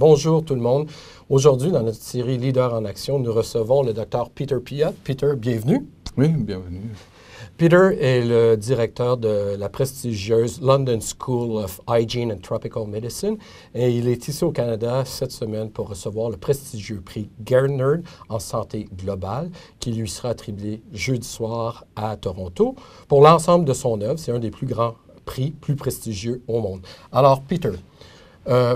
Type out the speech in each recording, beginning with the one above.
Bonjour tout le monde. Aujourd'hui, dans notre série Leader en action, nous recevons le Dr Peter Piot. Peter, bienvenue. Oui, bienvenue. Peter est le directeur de la prestigieuse London School of Hygiene and Tropical Medicine et il est ici au Canada cette semaine pour recevoir le prestigieux prix Gairdner en santé globale qui lui sera attribué jeudi soir à Toronto pour l'ensemble de son œuvre. C'est un des plus grands prix, plus prestigieux au monde. Alors, Peter,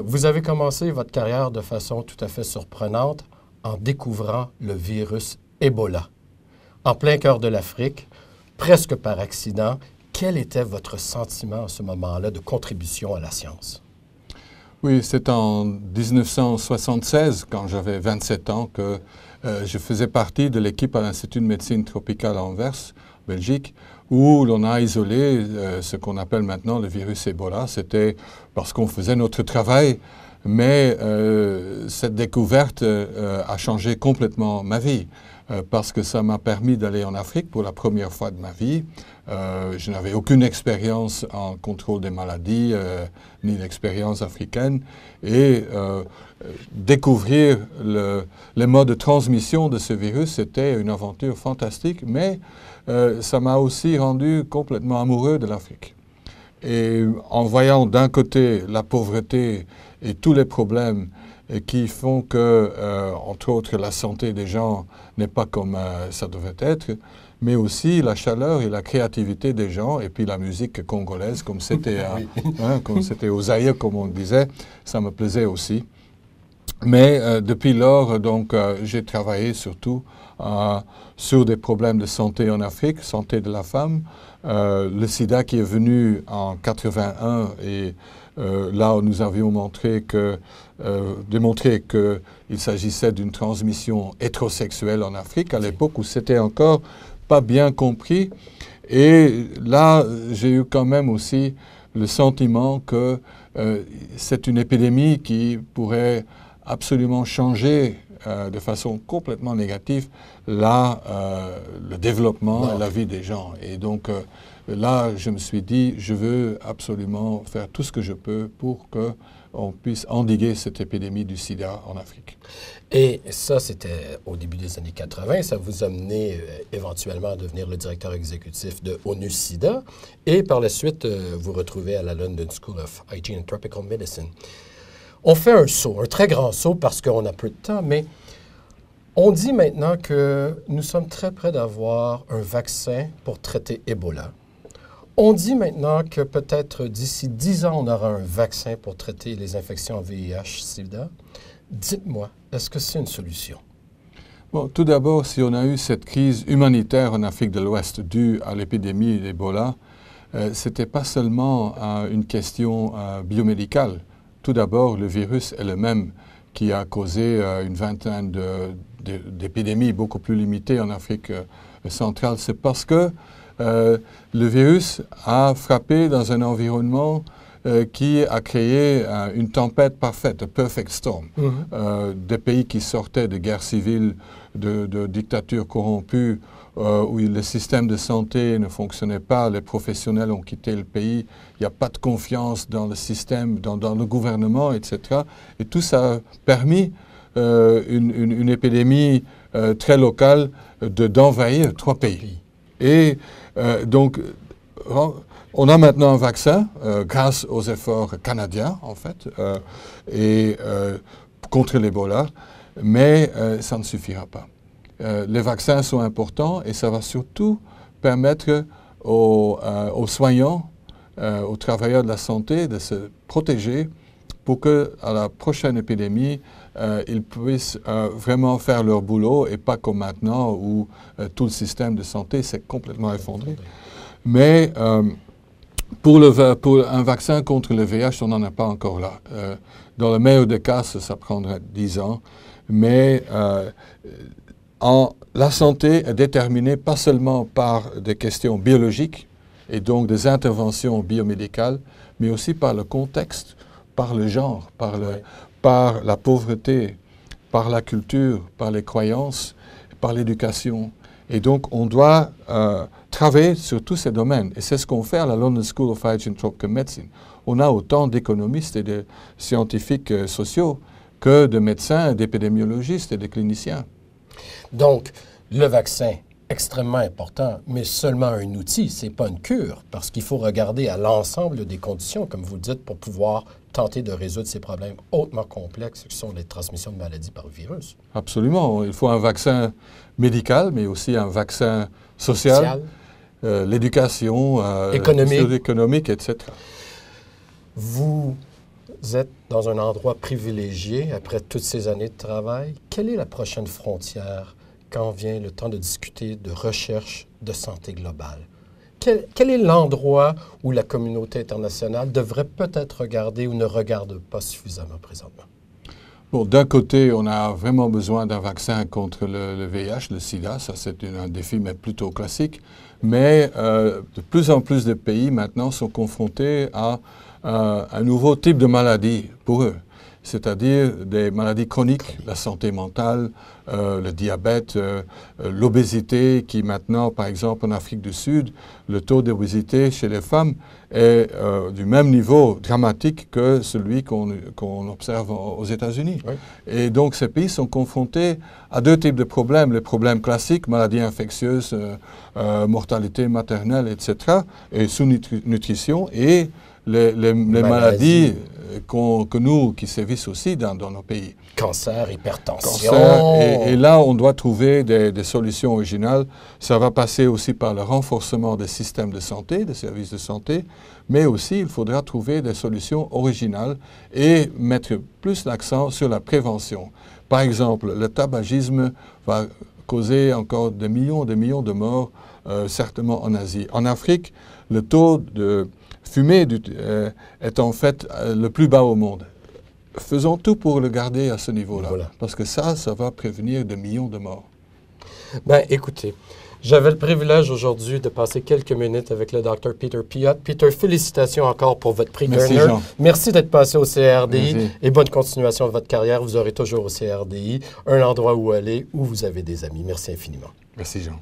vous avez commencé votre carrière de façon tout à fait surprenante en découvrant le virus Ebola. En plein cœur de l'Afrique, presque par accident, quel était votre sentiment à ce moment-là de contribution à la science? Oui, c'est en 1976, quand j'avais 27 ans, que je faisais partie de l'équipe à l'Institut de médecine tropicale à Anvers, Belgique, où l'on a isolé ce qu'on appelle maintenant le virus Ebola. C'était parce qu'on faisait notre travail, mais cette découverte a changé complètement ma vie. Parce que ça m'a permis d'aller en Afrique pour la première fois de ma vie. Je n'avais aucune expérience en contrôle des maladies, ni d'expérience africaine. Et découvrir les modes de transmission de ce virus, c'était une aventure fantastique, mais ça m'a aussi rendu complètement amoureux de l'Afrique. Et en voyant d'un côté la pauvreté et tous les problèmes qui font que, entre autres, la santé des gens n'est pas comme ça devait être, mais aussi la chaleur et la créativité des gens, et puis la musique congolaise, comme c'était comme c'était aux Zaïre, comme on disait, ça me plaisait aussi. Mais depuis lors, donc, j'ai travaillé surtout sur des problèmes de santé en Afrique, santé de la femme, le sida qui est venu en 81 et là où nous avions démontré qu'il s'agissait d'une transmission hétérosexuelle en Afrique, à l'époque où c'était encore pas bien compris. Et là, j'ai eu quand même aussi le sentiment que c'est une épidémie qui pourrait absolument changer de façon complètement négative le développement et la vie des gens. Et donc là, je me suis dit, je veux absolument faire tout ce que je peux pour qu'on puisse endiguer cette épidémie du sida en Afrique. Et ça, c'était au début des années 80. Ça vous a mené éventuellement à devenir le directeur exécutif de ONU-SIDA. Et par la suite, vous retrouvez à la London School of Hygiene and Tropical Medicine. On fait un saut, un très grand saut parce qu'on a peu de temps, mais on dit maintenant que nous sommes très près d'avoir un vaccin pour traiter Ebola. On dit maintenant que peut-être d'ici 10 ans, on aura un vaccin pour traiter les infections VIH-Sida. Dites-moi, est-ce que c'est une solution? Bon, tout d'abord, si on a eu cette crise humanitaire en Afrique de l'Ouest due à l'épidémie d'Ebola, ce n'était pas seulement une question biomédicale. Tout d'abord, le virus est le même qui a causé une vingtaine d'épidémies beaucoup plus limitées en Afrique centrale. C'est parce que le virus a frappé dans un environnement qui a créé une tempête parfaite, a perfect storm. Des pays qui sortaient de guerres civiles, de dictatures corrompues, où le système de santé ne fonctionnait pas, les professionnels ont quitté le pays, il n'y a pas de confiance dans le système, dans le gouvernement, etc. Et tout ça a permis une épidémie très locale d'envahir 3 pays. Et donc, on a maintenant un vaccin, grâce aux efforts canadiens, en fait, contre l'Ebola, mais ça ne suffira pas. Les vaccins sont importants et ça va surtout permettre aux soignants, aux travailleurs de la santé de se protéger pour qu'à la prochaine épidémie, ils puissent vraiment faire leur boulot et pas comme maintenant où tout le système de santé s'est complètement effondré. Mais pour un vaccin contre le VIH, on n'en a pas encore là. Dans le meilleur des cas, ça prendrait 10 ans. Mais la santé est déterminée pas seulement par des questions biologiques et donc des interventions biomédicales, mais aussi par le contexte, par le genre, par la pauvreté, par la culture, par les croyances, par l'éducation. Et donc, on doit travailler sur tous ces domaines. Et c'est ce qu'on fait à la London School of Hygiene and Tropical Medicine. On a autant d'économistes et de scientifiques sociaux que de médecins, d'épidémiologistes et de cliniciens. Donc, le vaccin, extrêmement important, mais seulement un outil, ce n'est pas une cure, parce qu'il faut regarder à l'ensemble des conditions, comme vous le dites, pour pouvoir tenter de résoudre ces problèmes hautement complexes qui sont les transmissions de maladies par virus. Absolument. Il faut un vaccin médical, mais aussi un vaccin social. L'éducation, économique, etc. Vous êtes dans un endroit privilégié après toutes ces années de travail. Quelle est la prochaine frontière quand vient le temps de discuter de recherche de santé globale? Quel est l'endroit où la communauté internationale devrait peut-être regarder ou ne regarde pas suffisamment présentement? Bon, d'un côté, on a vraiment besoin d'un vaccin contre le VIH, le sida. Ça, c'est un défi, mais plutôt classique. Mais de plus en plus de pays, maintenant, sont confrontés à un nouveau type de maladie pour eux. C'est-à-dire des maladies chroniques, la santé mentale, le diabète, l'obésité, qui maintenant, par exemple, en Afrique du Sud, le taux d'obésité chez les femmes est du même niveau dramatique que celui qu'on observe aux États-Unis. Oui. Et donc, ces pays sont confrontés à deux types de problèmes. Les problèmes classiques, maladies infectieuses, mortalité maternelle, etc., et sous-nutrition, et les maladies qui sévissent aussi dans nos pays. Cancer, hypertension. Et là, on doit trouver des solutions originales. Ça va passer aussi par le renforcement des systèmes de santé, des services de santé, mais aussi il faudra trouver des solutions originales et mettre plus l'accent sur la prévention. Par exemple, le tabagisme va causer encore des millions de morts, certainement en Asie. En Afrique, le taux de fumée est en fait le plus bas au monde. Faisons tout pour le garder à ce niveau-là, voilà. Parce que ça va prévenir des millions de morts. Bien, écoutez, j'avais le privilège aujourd'hui de passer quelques minutes avec le Dr Peter Piot. Peter, félicitations encore pour votre prix Garner. Merci d'être passé au CRDI. Merci. Et bonne continuation de votre carrière. Vous aurez toujours au CRDI un endroit où aller, où vous avez des amis. Merci infiniment. Merci, Jean.